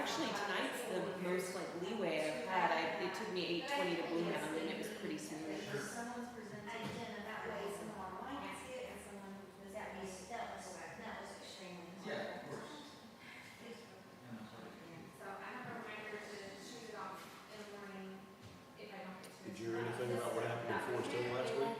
Actually, tonight's the most like leeway I've had. It took me 8:20 to Blue Mountain, and it was pretty smooth. Someone's presenting that way, someone online can see it, and someone who was that was extremely hard. Yeah, of course. So I have a reminder to shoot it off in the morning if I don't get to it. Did you hear anything about what happened in Forest Hill last week?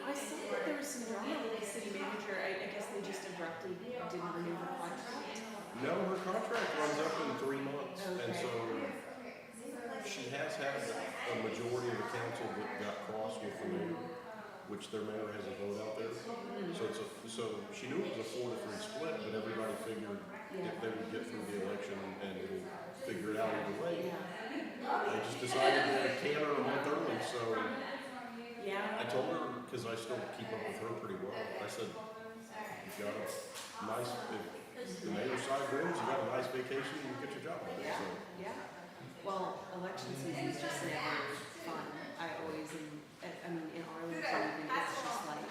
I saw that there was some drama with the city manager. I guess they just abruptly didn't renew her contract. No, her contract runs up in 3 months, and so she has had a majority of the council that got cross with the mayor, which their mayor has a vote out there. So she knew it was a 4-3 split, but everybody figured if they would get through the election and figure it out either way, they just decided to can her a month early. So I told her, because I still keep up with her pretty well, I said, you've got a nice, if the mayor's side wins, you got a nice vacation and you get your job done. So. Yeah. Well, election season is just never fun. I mean, in Arlington, even it's just like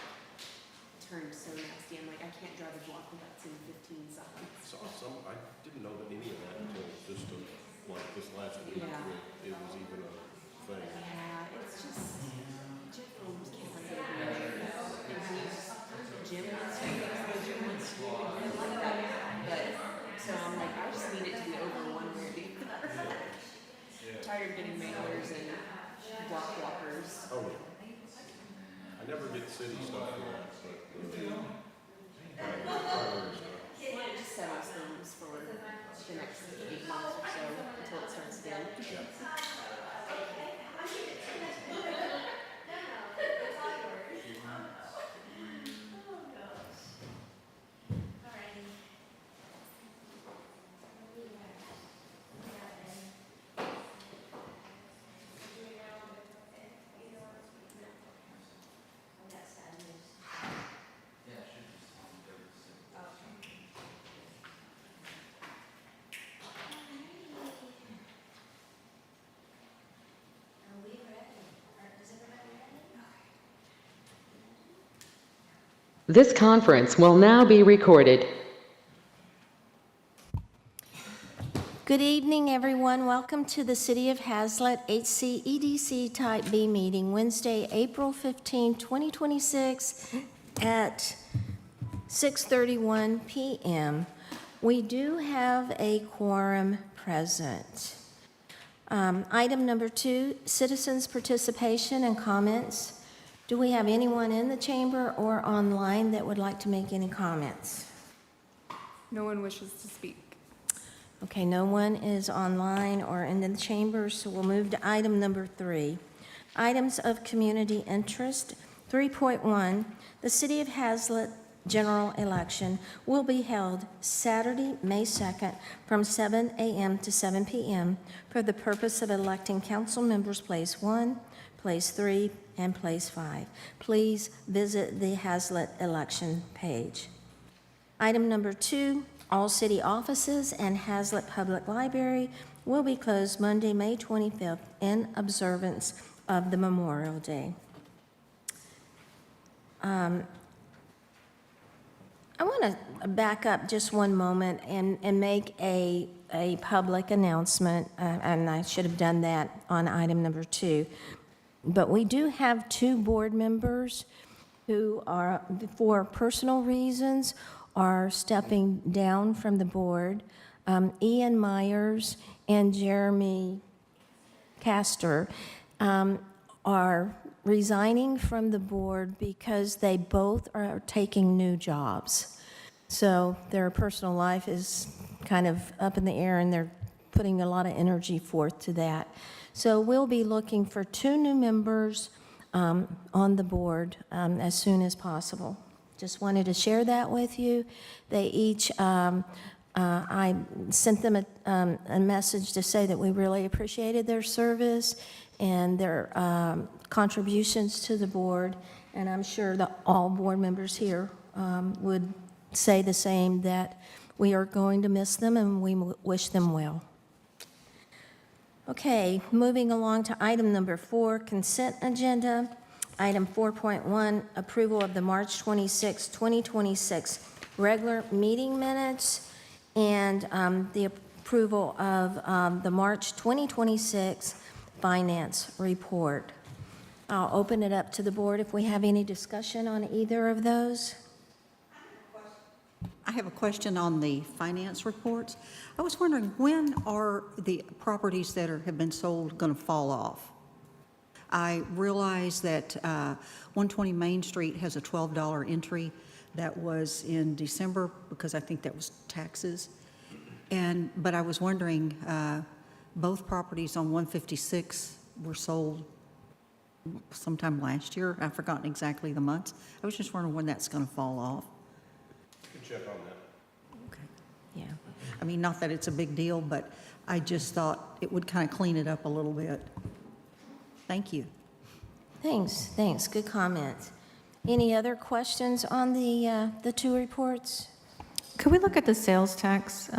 turned so nasty. I'm like, I can't drive a block without seeing 15 signs. I didn't know that any of that until just like this last week. Yeah. It was even a thing. Yeah, it's just Jeff Holmes can't like it anymore. And he's Jim wants to do it, Jim wants to do it, like that. But so I'm like, I just need it to be over one way or the other. Tired of getting mailers and block walkers. Oh yeah. I never get city stuff for that, but priority stuff. Well, it just settles things for the next 8 months or so until it starts again. Yeah. This conference will now be recorded. Good evening, everyone. Welcome to the City of Haslet HCEDC Type B meeting, Wednesday, April 15, 2026 at 6:31 p.m. We do have a quorum present. Item number 2, citizens' participation and comments. Do we have anyone in the chamber or online that would like to make any comments? No one wishes to speak. Okay, no one is online or in the chamber, so we'll move to item number 3. Items of community interest. 3.1, the City of Haslet general election will be held Saturday, May 2nd from 7 a.m. to 7 p.m. for the purpose of electing council members Place 1, Place 3, and Place 5. Please visit the Haslet election page. Item number 2, all city offices and Haslet Public Library will be closed Monday, May 25th in observance of the Memorial Day. I want to back up just one moment and make a public announcement, and I should have done that on item number 2. But we do have 2 board members who are, for personal reasons, are stepping down from the board. Ian Myers and Jeremy Castor are resigning from the board because they both are taking new jobs. So their personal life is kind of up in the air, and they're putting a lot of energy forth to that. So we'll be looking for 2 new members on the board as soon as possible. Just wanted to share that with you. They each, I sent them a message to say that we really appreciated their service and their contributions to the board, and I'm sure that all board members here would say the same, that we are going to miss them and we wish them well. Okay, moving along to item number 4, consent agenda. Item 4.1, approval of the March 26, 2026 regular meeting minutes and the approval of the March 2026 finance report. I'll open it up to the board if we have any discussion on either of those. I have a question on the finance reports. I was wondering, when are the properties that have been sold going to fall off? I realize that 120 Main Street has a $12 entry that was in December, because I think that was taxes. But I was wondering, both properties on 156 were sold sometime last year. I've forgotten exactly the months. I was just wondering when that's going to fall off. Good check on that. Okay. Yeah. I mean, not that it's a big deal, but I just thought it would kind of clean it up a little bit. Thank you. Thanks. Good comment. Any other questions on the two reports? Could we look at the sales tax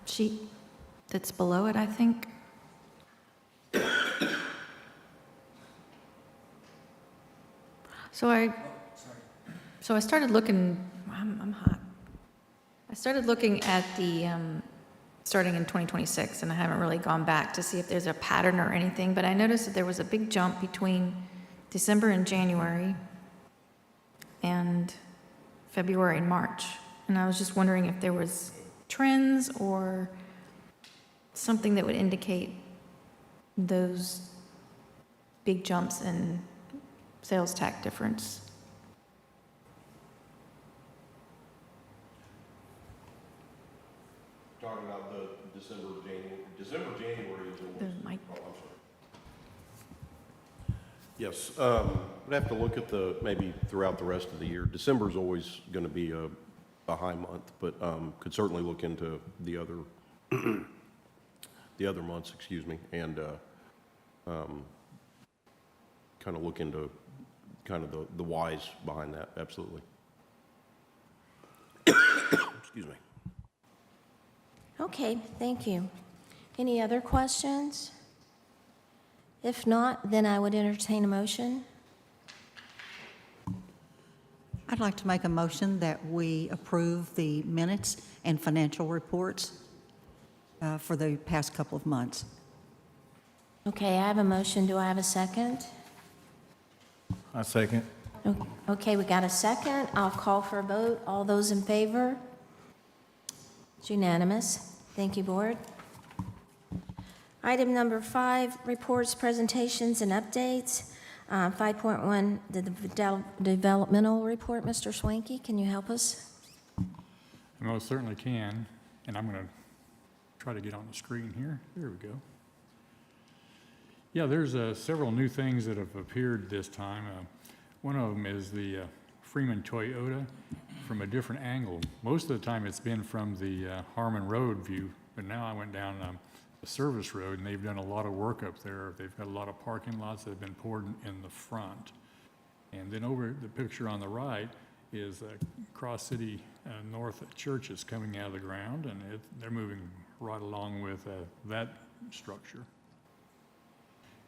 sheet that's below it, I think? So I started looking, I'm hot. I started looking at the, starting in 2026, and I haven't really gone back to see if there's a pattern or anything, but I noticed that there was a big jump between December and January and February and March. And I was just wondering if there was trends or something that would indicate those big jumps in sales tax difference. Talking about the January is always. The mic. Oh, I'm sorry. Yes, we'd have to look at maybe throughout the rest of the year. December's always going to be a high month, but could certainly look into the other the other months, and kind of look into kind of the whys behind that. Absolutely. Excuse me. Okay, thank you. Any other questions? If not, then I would entertain a motion. I'd like to make a motion that we approve the minutes and financial reports for the past couple of months. Okay, I have a motion. Do I have a second? I second. Okay, we got a second. I'll call for a vote. All those in favor? It's unanimous. Thank you, Board. Item number 5, reports, presentations, and updates. 5.1, the developmental report. Mr. Swanky, can you help us? I most certainly can, and I'm going to try to get on the screen here. There we go. Yeah, there's several new things that have appeared this time. One of them is the Freeman Toyota from a different angle. Most of the time it's been from the Harmon Road view, but now I went down the service road, and they've done a lot of work up there. They've got a lot of parking lots that have been poured in the front. And then over the picture on the right is Cross City North churches coming out of the ground, and they're moving right along with that structure.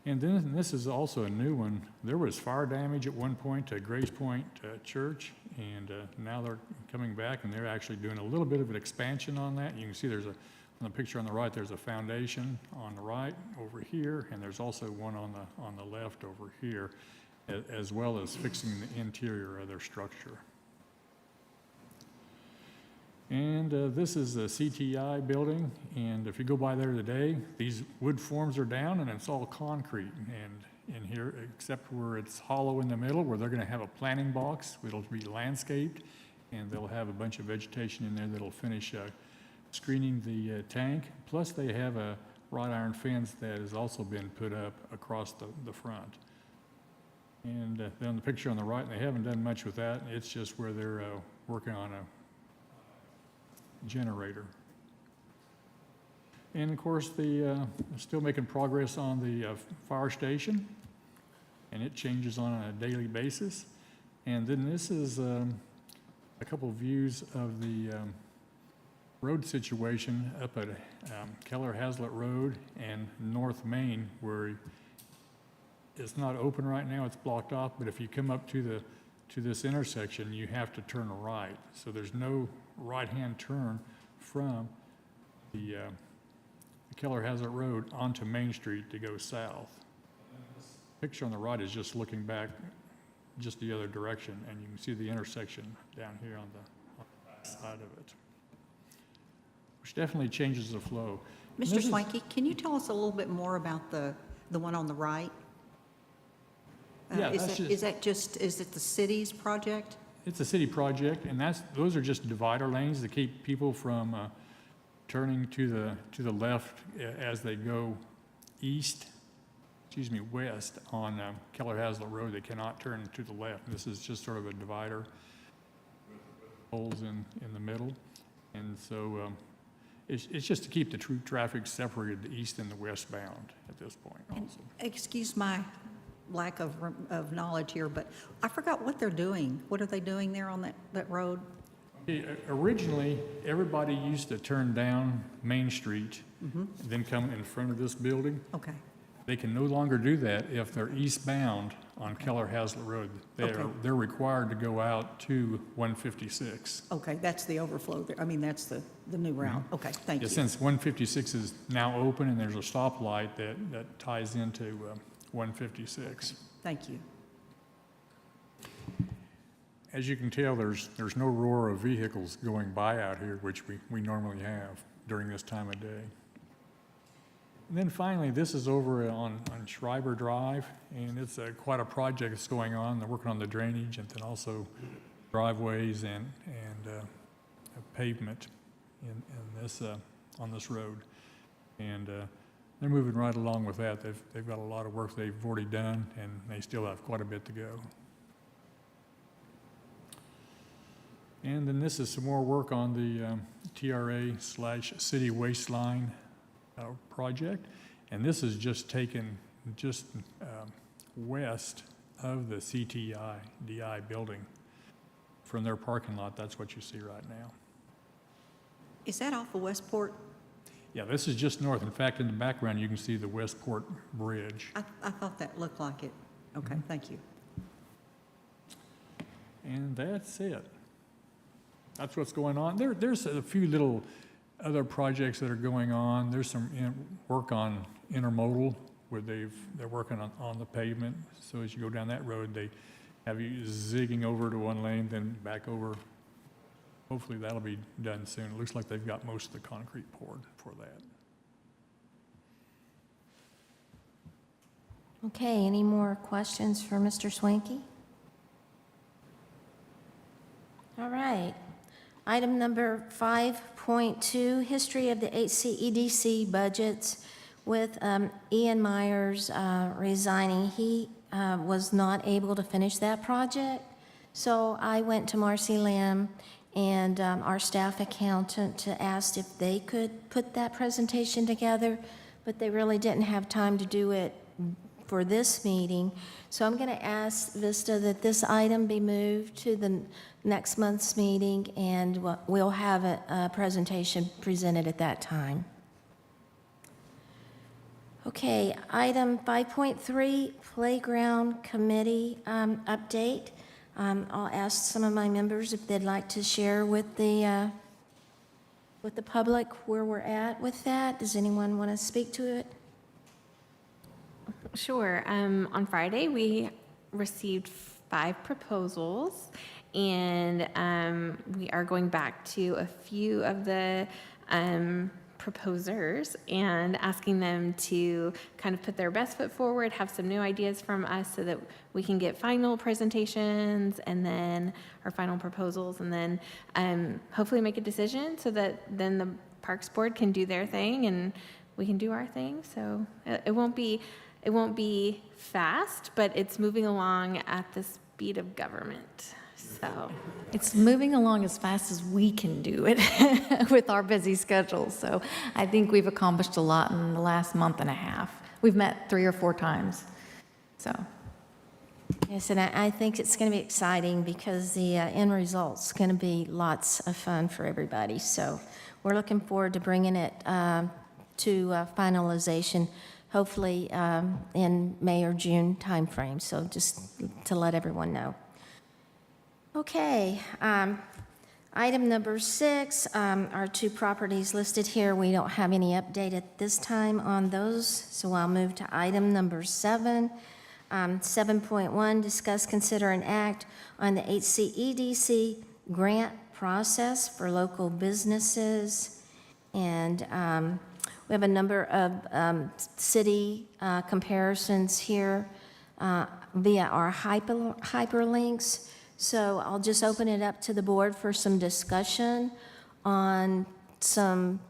And then this is also a new one. There was fire damage at one point to Grace Point Church, and now they're coming back, and they're actually doing a little bit of an expansion on that. You can see on the picture on the right, there's a foundation on the right over here, and there's also one on the left over here, as well as fixing the interior of their structure. And this is the CTI building, and if you go by there today, these wood forms are down and it's all concrete. And in here, except where it's hollow in the middle, where they're going to have a planting box, it'll be landscaped, and they'll have a bunch of vegetation in there that'll finish screening the tank. Plus, they have a wrought iron fence that has also been put up across the front. And then the picture on the right, they haven't done much with that. It's just where they're working on a generator. And of course, still making progress on the fire station, and it changes on a daily basis. And then this is a couple of views of the road situation up at Keller Haslet Road and North Main, where it's not open right now, it's blocked off, but if you come up to this intersection, you have to turn right. So there's no right-hand turn from the Keller Haslet Road onto Main Street to go south. Picture on the right is just looking back just the other direction, and you can see the intersection down here on the side of it, which definitely changes the flow. And Mr. this is- Swanky, can you tell us a little bit more about the one on the right? Yeah, Is that's that- is that just, is it the city's project? It's a city project, and those are just divider lanes to keep people from turning to the left as they go west on Keller Haslet Road. They cannot turn to the left. This is just sort of a divider with holes in the middle. And so it's just to keep the traffic separated, the east and the westbound at this point also. Excuse my lack of knowledge here, but I forgot what they're doing. What are they doing there on that road? Originally, everybody used to turn down Main Street, then come in front of this building. Okay, They can no longer do that if they're eastbound on Keller Haslet Road. Okay. They're required to go out to 156. okay, that's the overflow there. I mean, that's the new route. Okay, thank Yeah, you. since 156 is now open and there's a stoplight that ties into 156. Thank you. As you can tell, there's no roar of vehicles going by out here, which we normally have during this time of day. And then finally, this is over on Schreiber Drive, and it's quite a project that's going on. They're working on the drainage and then also driveways and pavement in this on this road. And they're moving right along with that. They've got a lot of work they've already done, and they still have quite a bit to go. And then this is some more work on the TRA/city waistline project. And this is just taken west of the CTI/DI building from their parking lot. That's what you see right now. Is that off of Westport? Yeah, this is just north. In fact, in the background, you can see the Westport Bridge. I thought that looked like it. Okay, thank you. And that's it. That's what's going on. There's a few little other projects that are going on. There's some work on intermodal where they're working on the pavement. So as you go down that road, they have you zigging over to one lane, then back over. Hopefully that'll be done soon. It looks like they've got most of the concrete poured for that. Okay, any more questions for Mr. Swanky? All right. Item number 5.2, history of the HCEDC budgets. With Ian Myers resigning, he was not able to finish that project. So I went to Marcy Lamb and our staff accountant to ask if they could put that presentation together, but they really didn't have time to do it for this meeting. So I'm going to ask Vista that this item be moved to the next month's meeting, and we'll have a presentation presented at that time. Okay, item 5.3, Playground Committee update. I'll ask some of my members if they'd like to share with the public where we're at with that. Does anyone want to speak to it? Sure. On Friday, we received 5 proposals, and we are going back to a few of the proposers and asking them to kind of put their best foot forward, have some new ideas from us so that we can get final presentations and then our final proposals, and then hopefully make a decision so that then the Parks Board can do their thing and we can do our thing. So it won't be fast, but it's moving along at the speed of government. So It's moving along as fast as we can do it with our busy schedule. So I think we've accomplished a lot in the last month and a half. We've met 3 or 4 times. So Yes, and I think it's going to be exciting because the end result's going to be lots of fun for everybody. So we're looking forward to bringing it to finalization, hopefully in May or June timeframe. So just to let everyone know. Okay, Item number 6, our two properties listed here, we don't have any update at this time on those, so I'll move to item number 7. 7.1, discuss, consider, and act on the HCEDC grant process for local businesses. And we have a number of city comparisons here via our hyperlinks. So I'll just open it up to the board for some discussion on some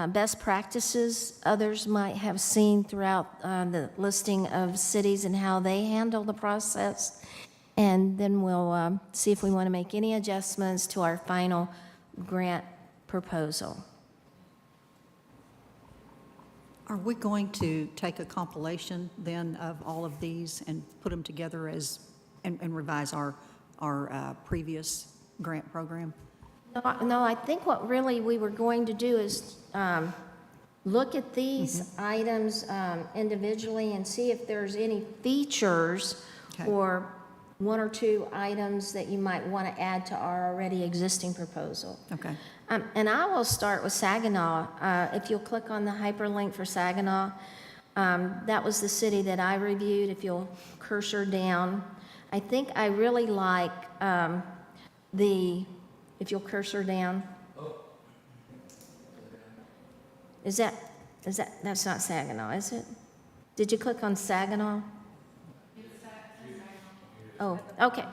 best practices others might have seen throughout the listing of cities and how they handle the process. And then we'll see if we want to make any adjustments to our final grant proposal. Are we going to take a compilation then of all of these and put them together as, and revise our previous grant program? No, I think what really we were going to do is look at these items individually and see if there's any features or one or two items that you might want to add to our already existing proposal. Okay. And I will start with Saginaw. If you'll click on the hyperlink for Saginaw, that was the city that I reviewed. If you'll cursor down, I think I really like if you'll cursor down. That's not Saginaw, is it? Did you click on Saginaw? Oh, okay.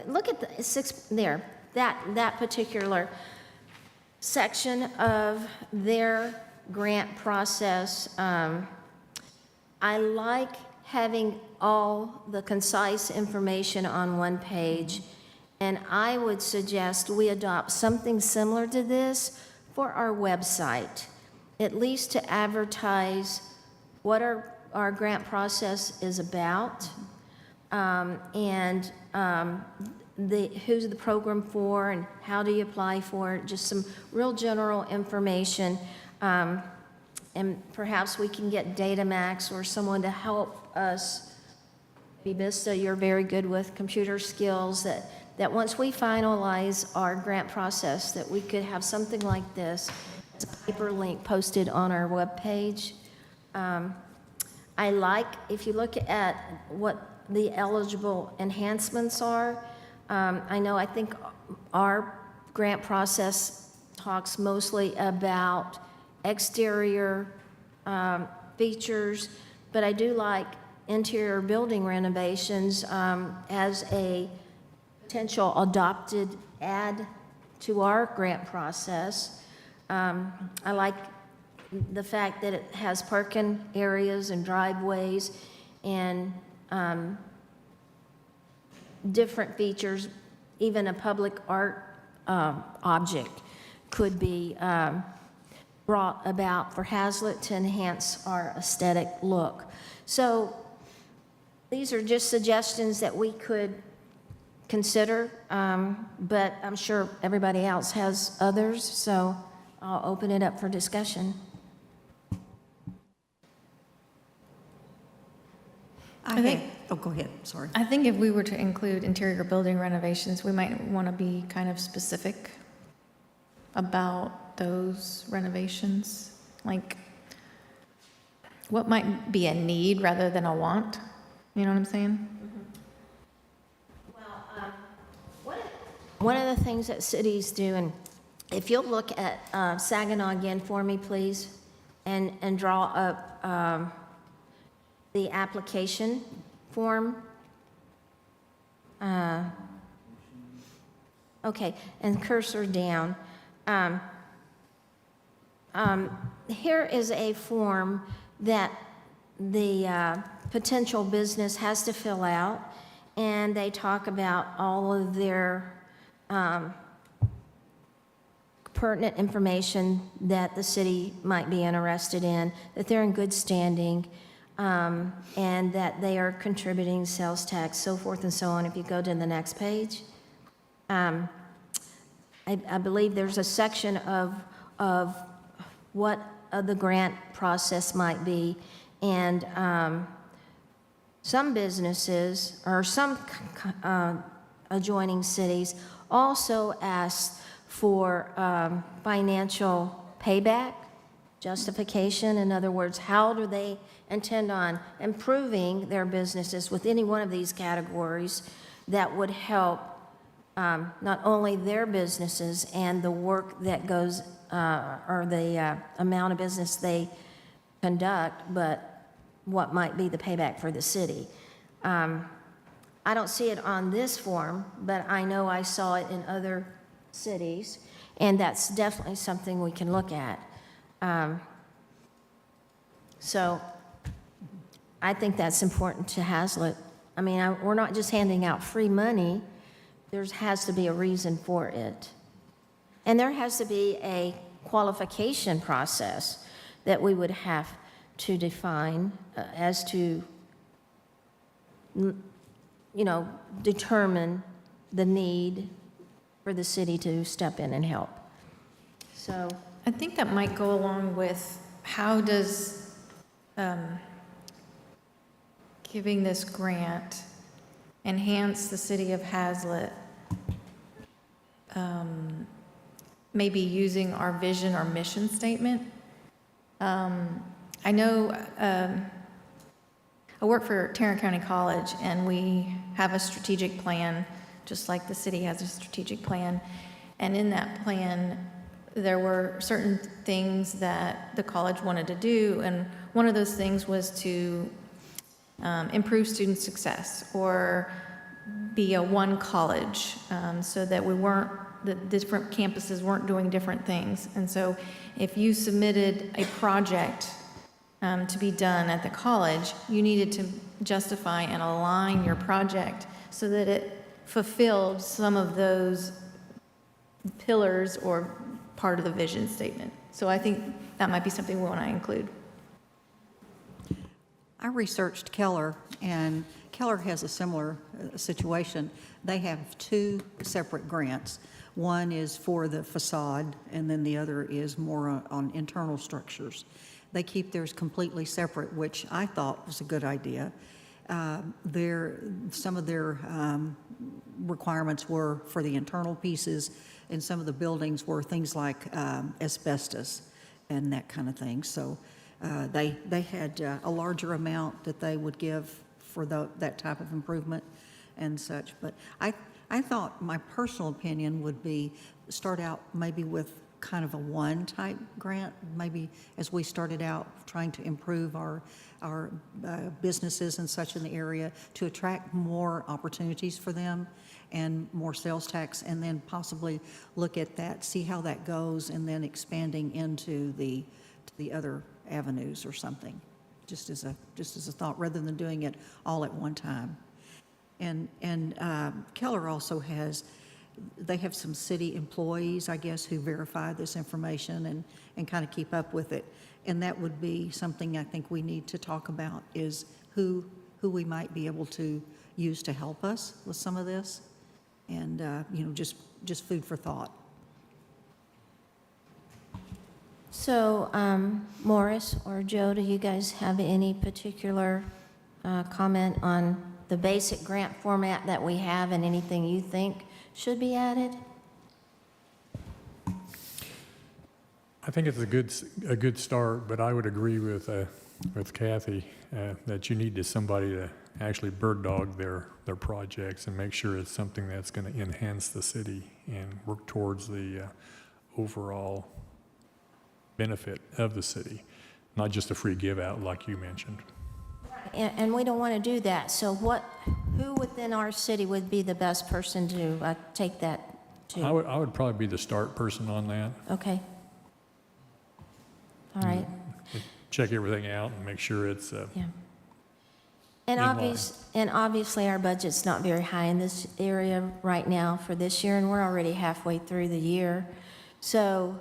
Look at the 6 there. That particular section of their grant process. I like having all the concise information on one page, and I would suggest we adopt something similar to this for our website, at least to advertise what our grant process is about, and who's the program for and how do you apply for it, just some real general information. And perhaps we can get Datamax or someone to help us. Maybe Vista, you're very good with computer skills, that once we finalize our grant process, that we could have something like this, as a hyperlink posted on our webpage. I like, if you look at what the eligible enhancements are, I think our grant process talks mostly about exterior features, but I do like interior building renovations as a potential adopted add to our grant process. I like the fact that it has parking areas and driveways and different features. Even a public art object could be brought about for Haslet to enhance our aesthetic look. So these are just suggestions that we could consider, but I'm sure everybody else has others, so I'll open it up for discussion. Oh, go ahead, sorry. I think if we were to include interior building renovations, we might want to be kind of specific about those renovations. Like, what might be a need rather than a want? You know what I'm saying? Well, one of the things that cities do, and if you'll look at Saginaw again for me, please, and draw up the application form. Okay, and cursor down. Here is a form that the potential business has to fill out, and they talk about all of their pertinent information that the city might be interested in, that they're in good standing, and that they are contributing sales tax, so forth and so on. If you go to the next page, I believe there's a section of what the grant process might be, and some businesses or some adjoining cities also asked for financial payback, justification. In other words, how do they intend on improving their businesses with any one of these categories that would help not only their businesses and the work that goes, or the amount of business they conduct, but what might be the payback for the city. I don't see it on this form, but I know I saw it in other cities, and that's definitely something we can look at. So I think that's important to Haslet. I mean, we're not just handing out free money. There has to be a reason for it. And there has to be a qualification process that we would have to define as to, determine the need for the city to step in and help. So I think that might go along with how does giving this grant enhance the city of Haslet, maybe using our vision or mission statement. I know I work for Tarrant County College, and we have a strategic plan, just like the city has a strategic plan. And in that plan, there were certain things that the college wanted to do, and one of those things was to improve student success or be a one college, so that the different campuses weren't doing different things. And so if you submitted a project to be done at the college, you needed to justify and align your project so that it fulfilled some of those pillars or part of the vision statement. So I think that might be something we want to include. I researched Keller, and Keller has a similar situation. They have two separate grants. One is for the facade, and then the other is more on internal structures. They keep theirs completely separate, which I thought was a good idea. Some of their requirements were for the internal pieces, and some of the buildings were things like asbestos and that kind of thing. So they had a larger amount that they would give for that type of improvement and such. But I thought my personal opinion would be start out maybe with kind of a one type grant, maybe as we started out trying to improve our businesses and such in the area to attract more opportunities for them and more sales tax, and then possibly look at that, see how that goes, and then expanding into the other avenues or something, just as a thought, rather than doing it all at one time. And Keller also they have some city employees, I guess, who verify this information and kind of keep up with it. And that would be something I think we need to talk about, is who we might be able to use to help us with some of this, and just food for thought. So, Morris or Joe, do you guys have any particular comment on the basic grant format that we have, and anything you think should be added? I think it's a good start, but I would agree with Kathy that you need somebody to actually bird dog their projects and make sure it's something that's going to enhance the city and work towards the overall benefit of the city, not just a free give out like you mentioned. And we don't want to do that. So who within our city would be the best person to take that to? I would probably be the start person on that. Okay. All right. Check everything out and make sure it's Yeah. And obviously our budget's not very high in this area right now for this year, and we're already halfway through the year. So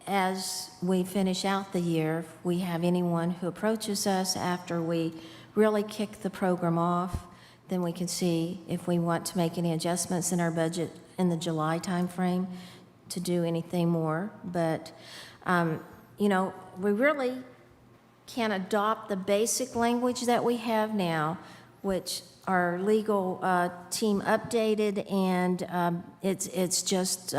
as we finish out the year, if we have anyone who approaches us after we really kick the program off, then we can see if we want to make any adjustments in our budget in the July timeframe to do anything more. But, we really can adopt the basic language that we have now which our legal team updated, and it's just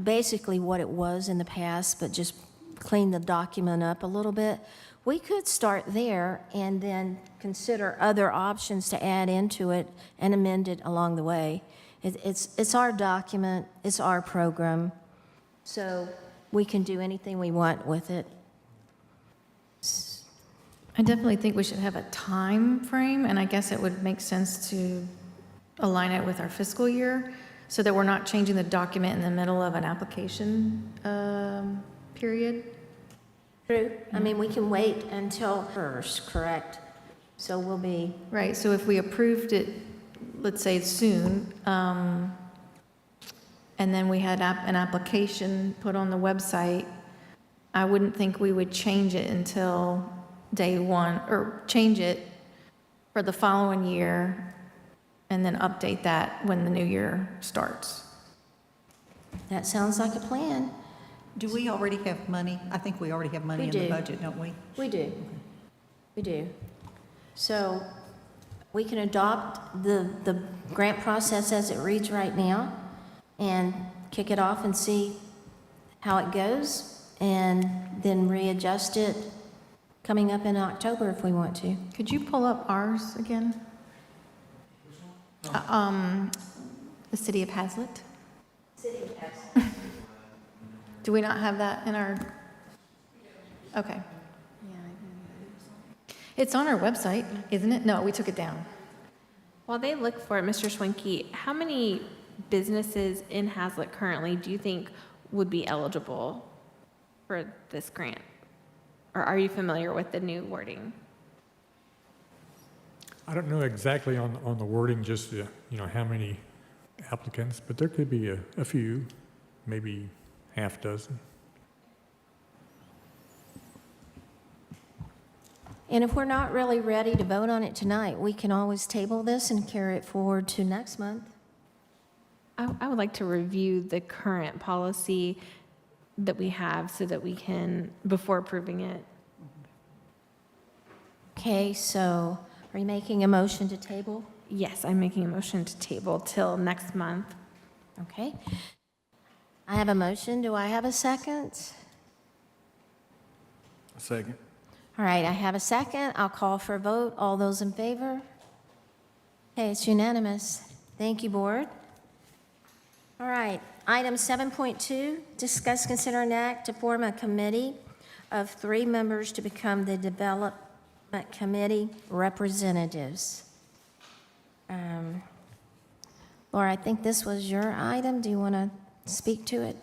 basically what it was in the past, but just clean the document up a little bit. We could start there and then consider other options to add into it and amend it along the way. It's our document, it's our program, so we can do anything we want with it. I definitely think we should have a time frame, and I guess it would make sense to align it with our fiscal year so that we're not changing the document in the middle of an application period. True. I mean, we can wait until first, correct? So we'll be, Right, so if we approved it, let's say soon, and then we had an application put on the website, I wouldn't think we would change it until day one, or change it for the following year, and then update that when the new year starts. that sounds like a plan. Do we already have money? I think we already have money We in the do. budget, don't we? We do. We do. So we can adopt the grant process as it reads right now and kick it off and see how it goes, and then readjust it coming up in October if we want to. Could you pull up ours again? The city of Haslet? Do we not have that in our? Okay. It's on our website, isn't it? No, we took it down. While they look for it, Mr. Schwenke, how many businesses in Haslet currently do you think would be eligible for this grant? Or are you familiar with the new wording? I don't know exactly on the wording, just, how many applicants, but there could be a few, maybe half dozen. And if we're not really ready to vote on it tonight, we can always table this and carry it forward to next month. I would like to review the current policy that we have so that we can, before approving it. Okay, so are you making a motion to table? Yes, I'm making a motion to table till next month. Okay. I have a motion. Do I have a second? A second. All right, I have a second. I'll call for a vote. All those in favor? Okay, it's unanimous. Thank you, Board. All right, item 7.2, discuss, consider, and act to form a committee of 3 members to become the Development Committee representatives. Laura, I think this was your item. Do you want to speak to it?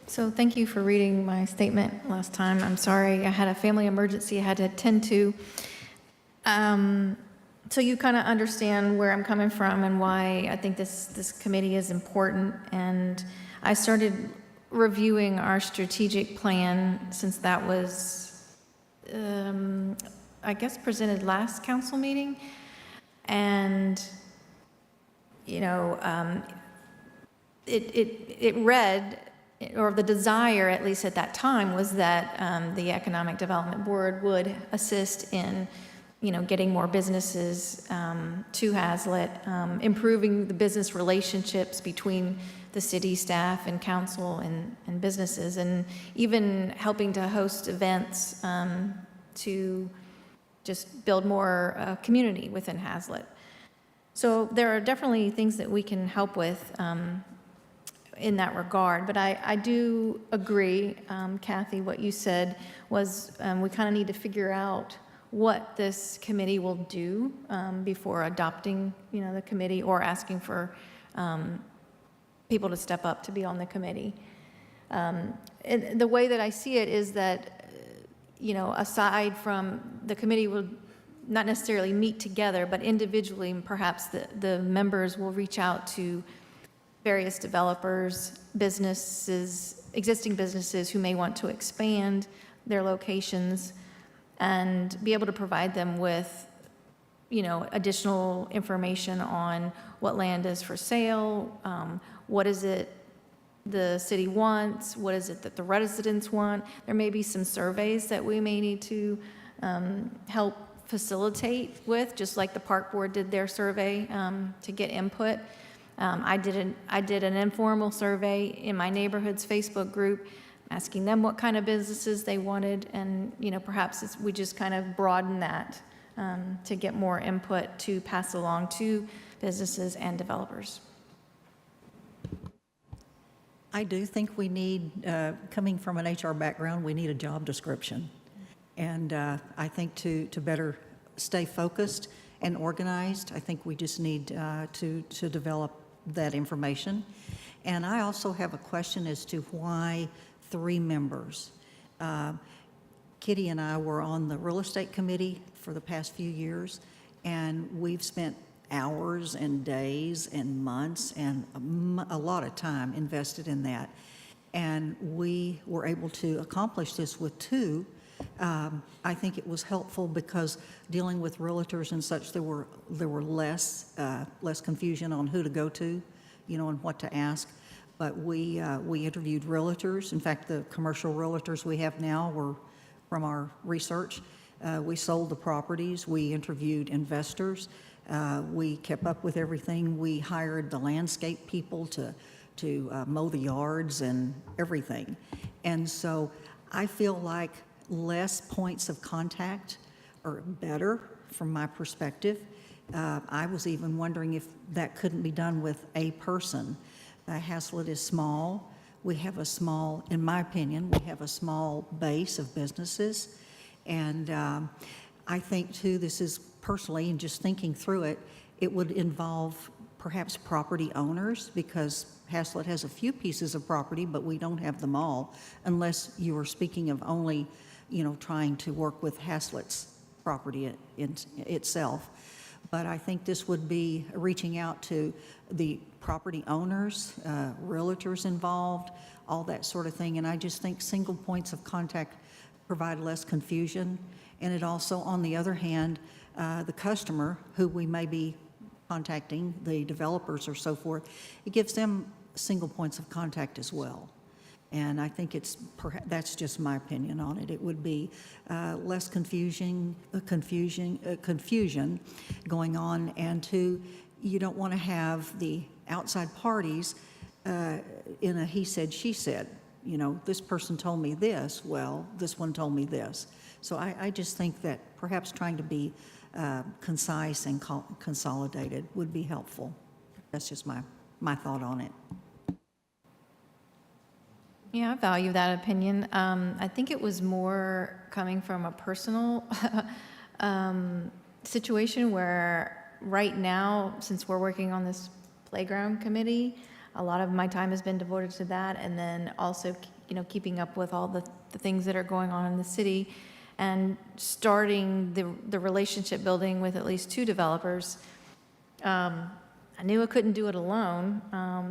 So thank you for reading my statement last time. I'm sorry, I had a family emergency I had to attend to. So you kind of understand where I'm coming from and why I think this committee is important. And I started reviewing our strategic plan since that was, I guess, presented last council meeting. And, it read, or the desire, at least at that time, was that the Economic Development Board would assist in, getting more businesses to Haslet, improving the business relationships between the city staff and council and businesses, and even helping to host events to just build more community within Haslet. So there are definitely things that we can help with in that regard. But I do agree, Kathy, what you said was we kind of need to figure out what this committee will do before adopting, the committee or asking for people to step up to be on the committee. And the way that I see it is that, aside from the committee will not necessarily meet together, but individually, perhaps the members will reach out to various developers, businesses, existing businesses who may want to expand their locations, and be able to provide them with, additional information on what land is for sale, what is it the city wants, what is it that the residents want. There may be some surveys that we may need to help facilitate with, just like the park board did their survey to get input. I did an informal survey in my neighborhood's Facebook group, asking them what kind of businesses they wanted, and perhaps we just kind of broaden that to get more input to pass along to businesses and developers. I do think we need, coming from an HR background, we need a job description. And I think to better stay focused and organized, I think we just need to develop that information. And I also have a question as to why 3 members. Kitty and I were on the real estate committee for the past few years, and we've spent hours and days and months and a lot of time invested in that. And we were able to accomplish this with 2. I think it was helpful because dealing with realtors and such, there were less confusion on who to go to, and what to ask. But we interviewed realtors. In fact, the commercial realtors we have now were from our research. We sold the properties. We interviewed investors. We kept up with everything. We hired the landscape people to mow the yards and everything. And so I feel like less points of contact are better from my perspective. I was even wondering if that couldn't be done with a person. Haslet is small. We have a small, in my opinion, we have a small base of businesses. And I think too, this is personally, and just thinking through it, it would involve perhaps property owners, because Haslet has a few pieces of property, but we don't have them all, unless you are speaking of only, trying to work with Haslet's property itself. But I think this would be reaching out to the property owners, realtors involved, all that sort of thing. And I just think single points of contact provide less confusion. And it also, on the other hand, the customer who we may be contacting, the developers or so forth, it gives them single points of contact as well. And I think that's just my opinion on it. It would be less confusion going on, and you don't want to have the outside parties in a he said, she said. This person told me this, well, this one told me this. So I just think that perhaps trying to be concise and consolidated would be helpful. That's just my thought on it. Yeah, I value that opinion. I think it was more coming from a personal situation where right now, since we're working on this playground committee, a lot of my time has been devoted to that, and then also, keeping up with all the things that are going on in the city and starting the relationship building with at least 2 developers. I knew I couldn't do it alone,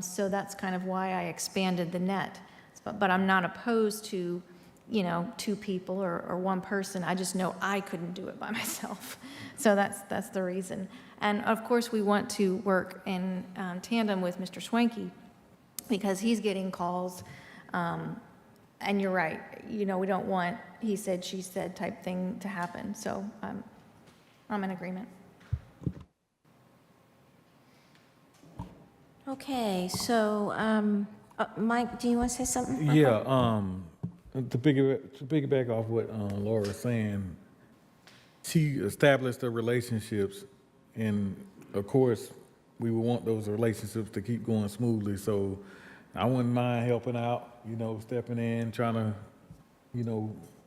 so that's kind of why I expanded the net. But I'm not opposed to, 2 people or 1 person. I just know I couldn't do it by myself. So that's the reason. And of course, we want to work in tandem with Mr. Schwenke, because he's getting calls. And you're right, we don't want he said, she said type thing to happen. So I'm in agreement. Okay, so Mike, do you want to say something? Yeah, to piggyback off what Laura was saying, she established the relationships, and of course, we would want those relationships to keep going smoothly. So I wouldn't mind helping out, stepping in, trying to,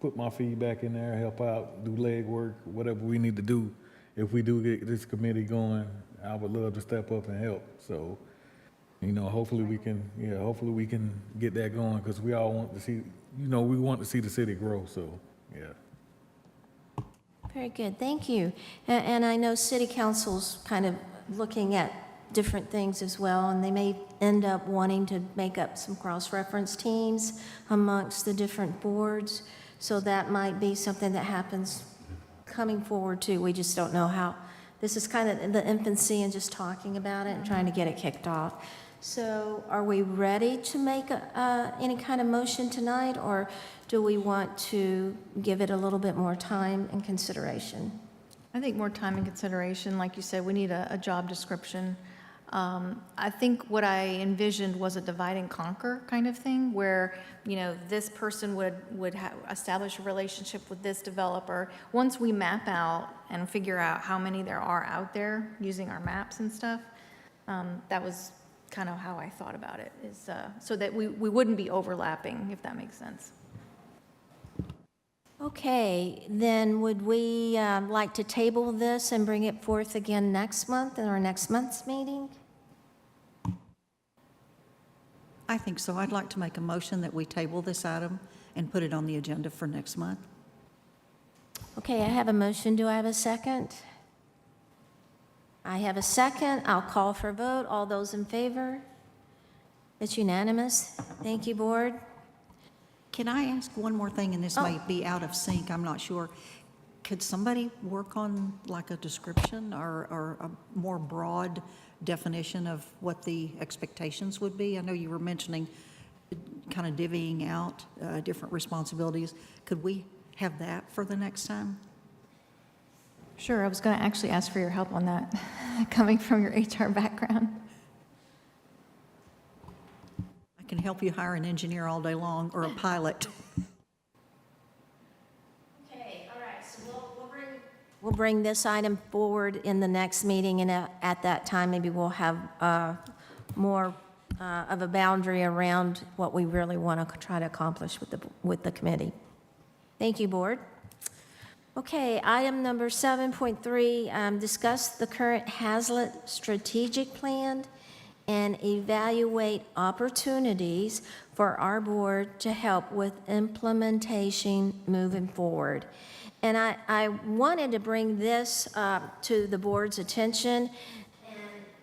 put my feedback in there, help out, do leg work, whatever we need to do. If we do get this committee going, I would love to step up and help. So, hopefully we can get that going, because we all want to see, we want to see the city grow. So, yeah. Very good, thank you. And I know City Council's kind of looking at different things as well, and they may end up wanting to make up some cross-reference teams amongst the different boards. So that might be something that happens coming forward too. We just don't know how. This is kind of in the infancy and just talking about it and trying to get it kicked off. So are we ready to make any kind of motion tonight, or do we want to give it a little bit more time and consideration? I think more time and consideration, like you said, we need a job description. I think what I envisioned was a divide and conquer kind of thing, where, you know, this person would establish a relationship with this developer. Once we map out and figure out how many there are out there using our maps and stuff, that was kind of how I thought about it, is so that we wouldn't be overlapping, if that makes sense. Okay, then would we like to table this and bring it forth again next month in our next month's meeting? I think so. I'd like to make a motion that we table this item and put it on the agenda for next month. Okay, I have a motion. Do I have a second? I have a second. I'll call for a vote. All those in favor? It's unanimous. Thank you, Board. Can I ask one more thing, and this may be out of sync, I'm not sure. Could somebody work on like a description or a more broad definition of what the expectations would be? I know you were mentioning kind of divvying out different responsibilities. Could we have that for the next time? Sure, I was going to actually ask for your help on that, coming from your HR background. I can help you hire an engineer all day long, or a pilot. Okay, all right, so we'll bring this item forward in the next meeting, and at that time, maybe we'll have more of a boundary around what we really want to try to accomplish with the committee. Thank you, Board. Okay, item number 7.3, discuss the current Haslet strategic plan and evaluate opportunities for our board to help with implementation moving forward. And I wanted to bring this to the board's attention.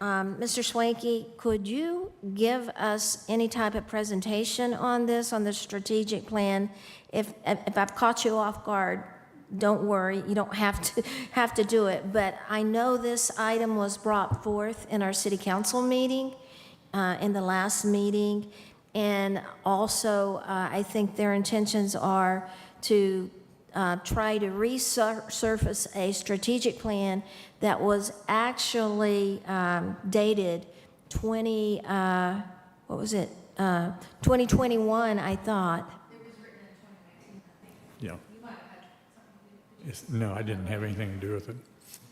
And Mr. Swanky, could you give us any type of presentation on this, on the strategic plan? If I've caught you off guard, don't worry, you don't have to do it. But I know this item was brought forth in our city council meeting, in the last meeting. And also, I think their intentions are to try to resurface a strategic plan that was actually dated 2021, I thought. Yeah. No, I didn't have anything to do with it.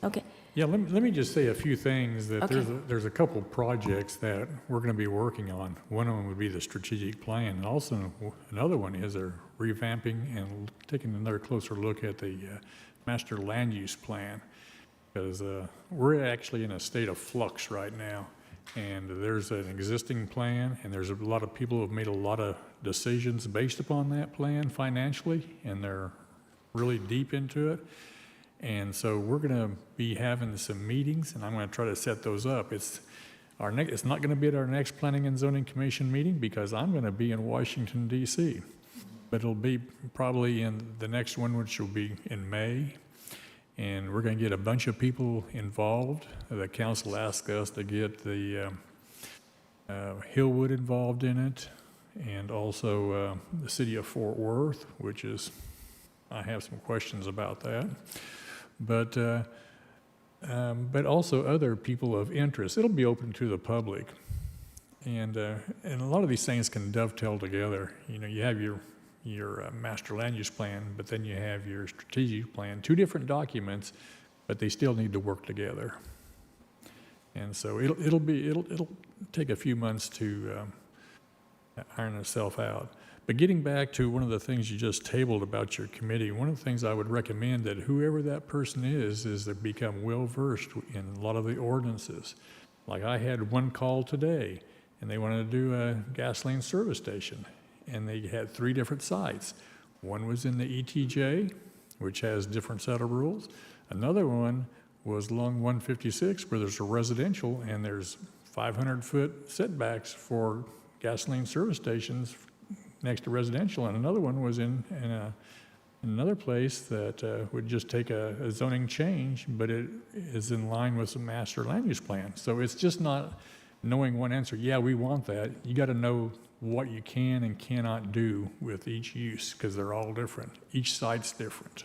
Okay. Yeah, let me just say a few things. That Okay. there's a couple projects that we're going to be working on. One of them would be the strategic plan, and also another one is they're revamping and taking another closer look at the master land use plan, because we're actually in a state of flux right now, and there's an existing plan, and there's a lot of people who have made a lot of decisions based upon that plan financially, and they're really deep into it. And so we're going to be having some meetings, and I'm going to try to set those up. It's not going to be at our next Planning and Zoning Commission meeting because I'm going to be in Washington, D.C. But it'll be probably in the next one, which will be in May. And we're going to get a bunch of people involved. The council asked us to get the Hillwood involved in it, and also the city of Fort Worth, which is, I have some questions about that. But also other people of interest. It'll be open to the public, and a lot of these things can dovetail together. You know, you have your master land use plan, but then you have your strategic plan. Two different documents, but they still need to work together. And so it'll take a few months to iron itself out. But getting back to one of the things you just tabled about your committee, one of the things I would recommend that whoever that person is to become well-versed in a lot of the ordinances. Like I had one call today, and they wanted to do a gasoline service station, and they had 3 different sites. One was in the ETJ, which has a different set of rules. Another one was along 156, where there's a residential, and there's 500-foot setbacks for gasoline service stations next to residential, and another one was in another place that would just take a zoning change, but it is in line with the master land use plan. So it's just not knowing one answer. Yeah, we want that. You got to know what you can and cannot do with each use, because they're all different. Each site's different.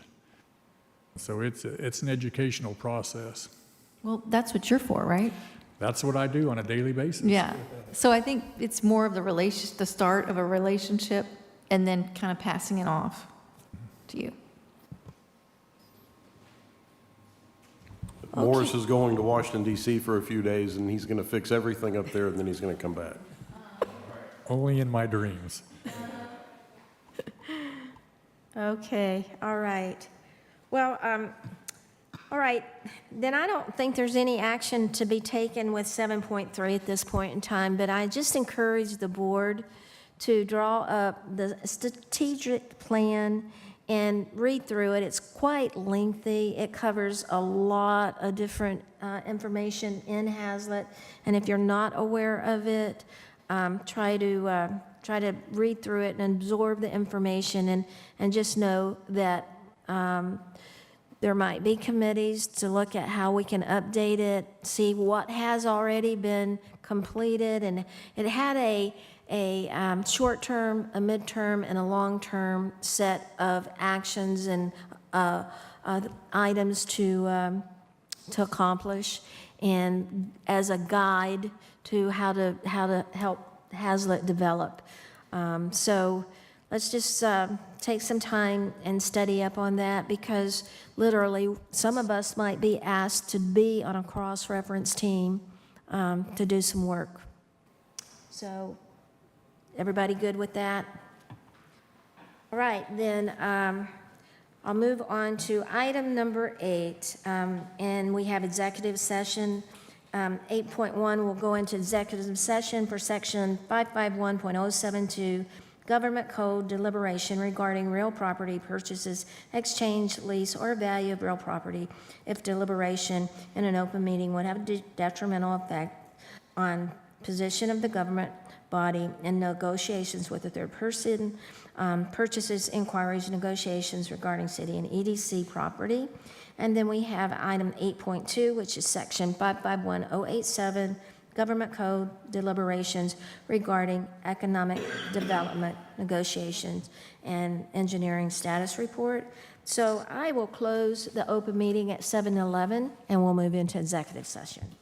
So it's an educational process. Well, that's what you're for, right? That's what I do on a daily basis. Yeah. So I think it's more of the start of a relationship and then kind of passing it off to you. Morris is going to Washington DC for a few days, and he's gonna fix everything up there, and then he's gonna come back. Only in my dreams. Okay, all right. Well, all right, then I don't think there's any action to be taken with 7.3 at this point in time, but I just encourage the board to draw up the strategic plan and read through it. It's quite lengthy. It covers a lot of different information in Haslet, and if you're not aware of it, try to read through it and absorb the information, and just know that there might be committees to look at how we can update it, see what has already been completed, and it had a short-term, a midterm, and a long-term set of actions and items to accomplish, and as a guide to how to help Haslet develop. So let's just take some time and study up on that, because literally some of us might be asked to be on a cross-reference team to do some work. So everybody good with that? All right, then I'll move on to item number 8, and we have executive session. 8.1 will go into executive session for section 551.072 Government Code deliberation regarding real property purchases, exchange, lease, or value of real property if deliberation in an open meeting would have a detrimental effect on position of the government body in negotiations with a third person, purchases, inquiries, negotiations regarding city and EDC property. And then we have item 8.2, which is section 551087 Government Code deliberations regarding economic development negotiations and engineering status report. So I will close the open meeting at 7:11, and we'll move into executive session.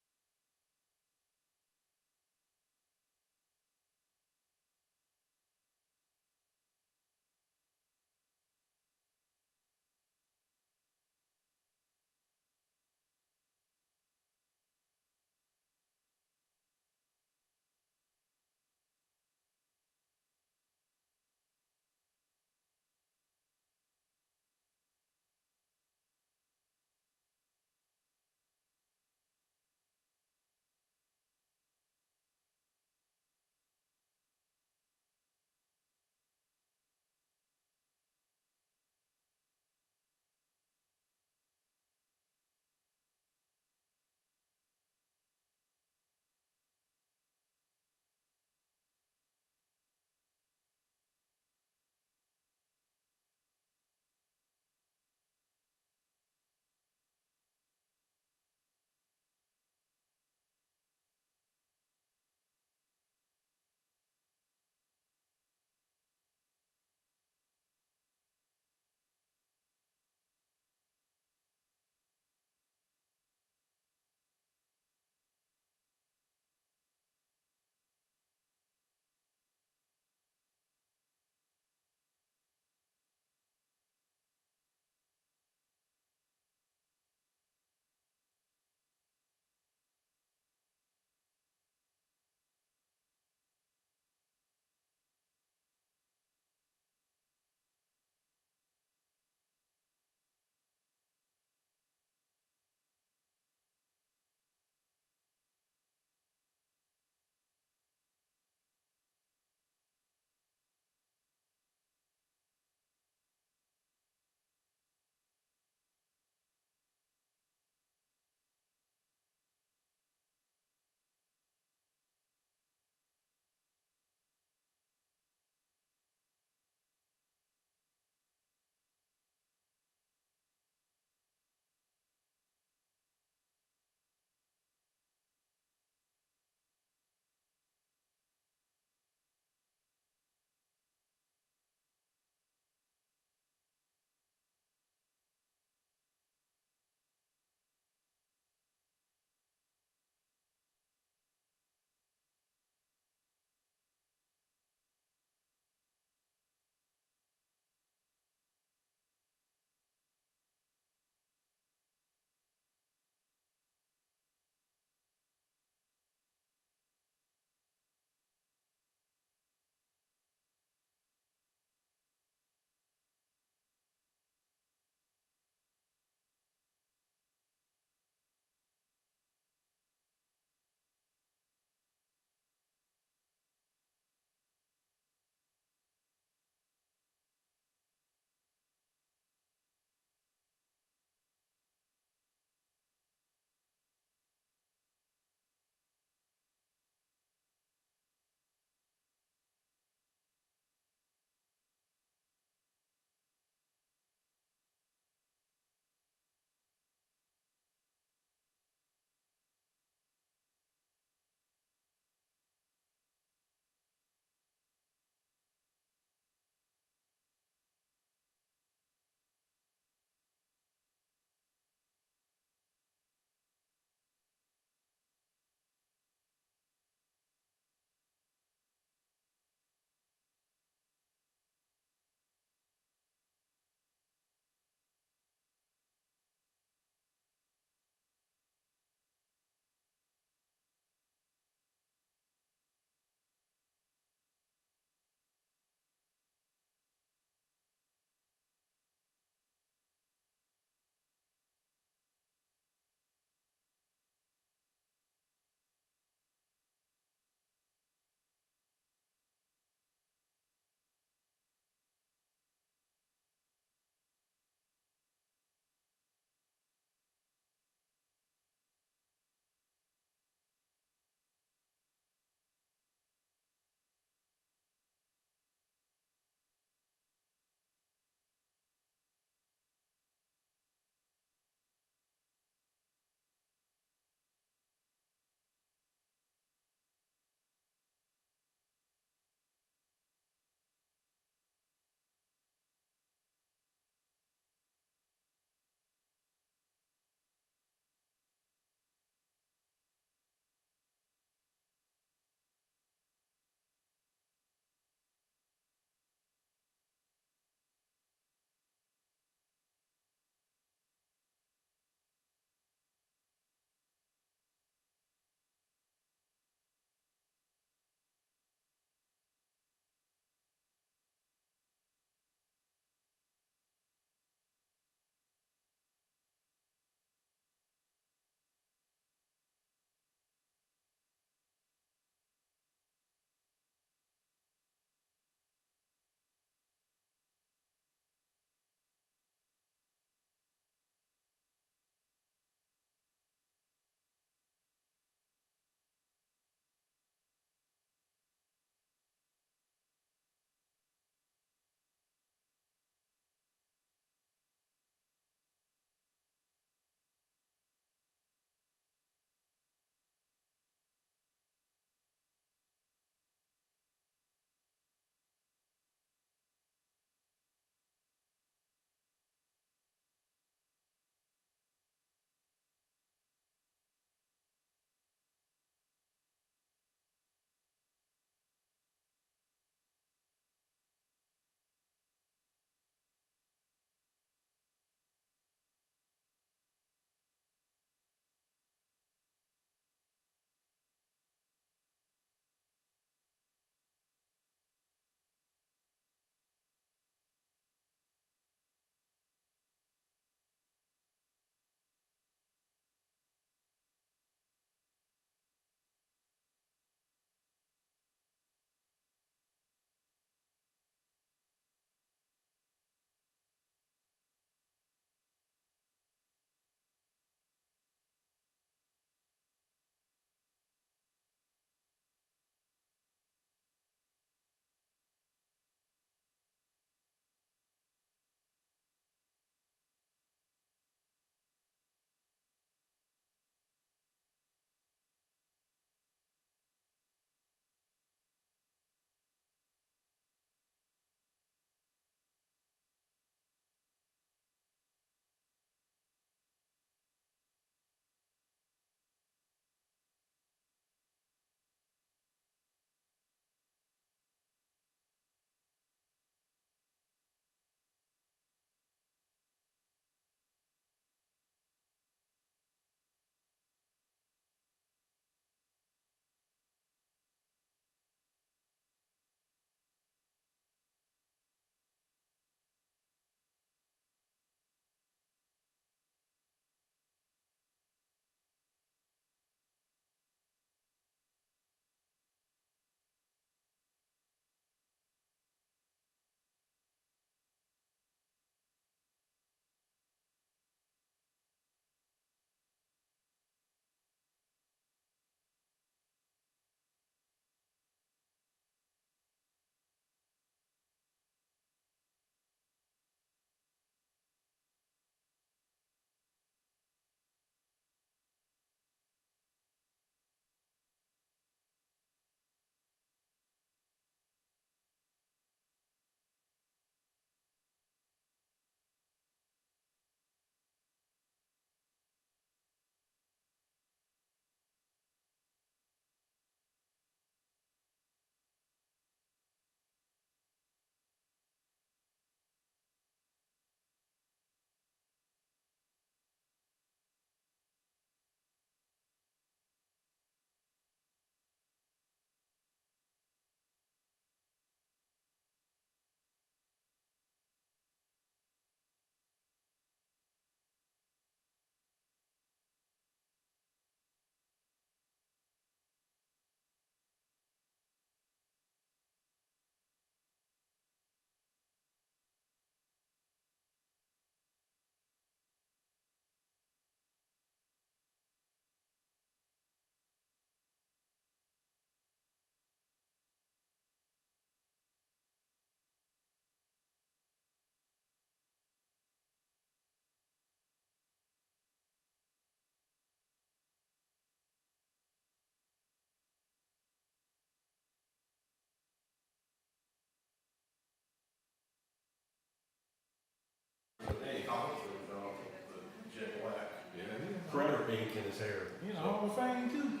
hair. You know, Hall of Fame too.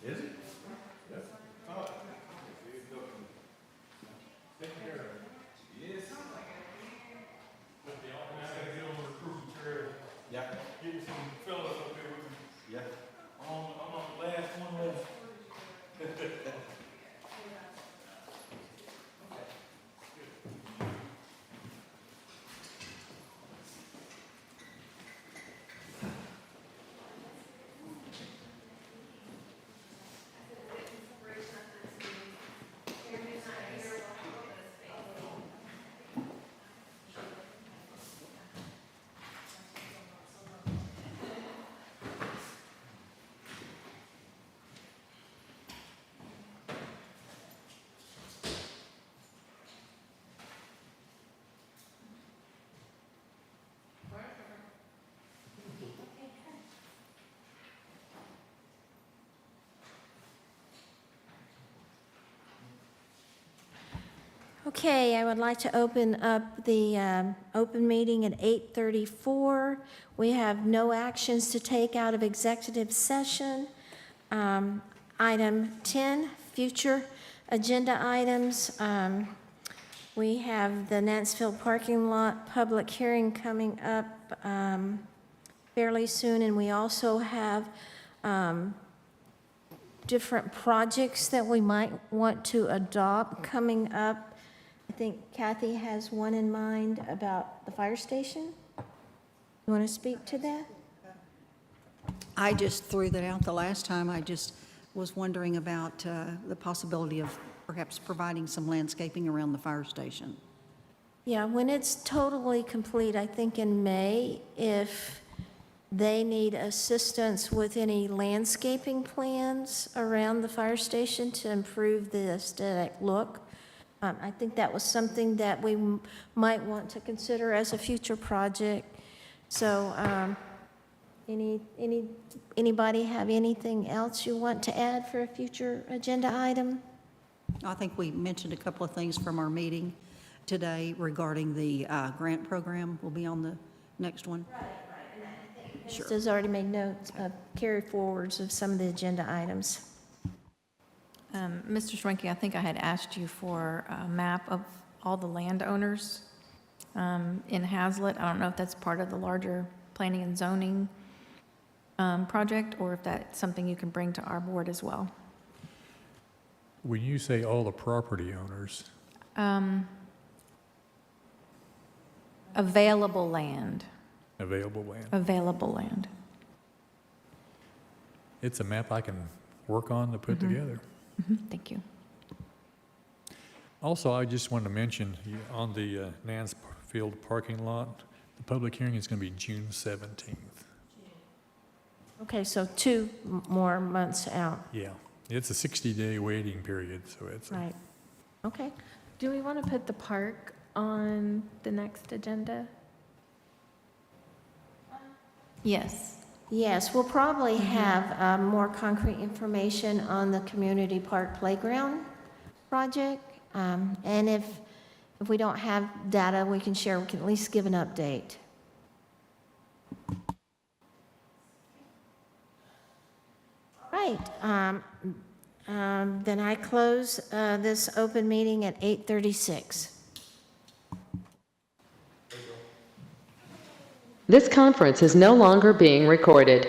Is it? Yeah. Getting some fellas up there with me. Yeah. I'm on the last one left. Okay, I would like to open up the open meeting at 8:34. We have no actions to take out of executive session. Item 10, future agenda items. We have the Nancefield parking lot public hearing coming up fairly soon, and we also have different projects that we might want to adopt coming up. I think Kathy has one in mind about the fire station. You want to speak to that? I just threw that out the last time. I just was wondering about the possibility of perhaps providing some landscaping around the fire station. Yeah, when it's totally complete, I think in May, if they need assistance with any landscaping plans around the fire station to improve the aesthetic look, I think that was something that we might want to consider as a future project. So, anybody have anything else you want to add for a future agenda item? I think we mentioned a couple of things from our meeting today regarding the grant program. Will be on the next one. Right. Sure. Has already made notes of carry forwards of some of the agenda items. Mr. Schwenke, I think I had asked you for a map of all the landowners in Haslet. I don't know if that's part of the larger planning and zoning project, or if that's something you can bring to our board as well. When you say all the property owners, Available land. available land, Available land. it's a map I can work on to put together. Thank you. Also, I just wanted to mention on the Nancefield parking lot, the public hearing is going to be June 17th. Okay, so 2 more months out. Yeah, it's a 60-day waiting period, so it's Right. Okay. Do we want to put the park on the next agenda? Yes. Yes, we'll probably have more concrete information on the community park playground project. And if we don't have data we can share, we can at least give an update. Right. Then I close this open meeting at 8:36. This conference is no longer being recorded.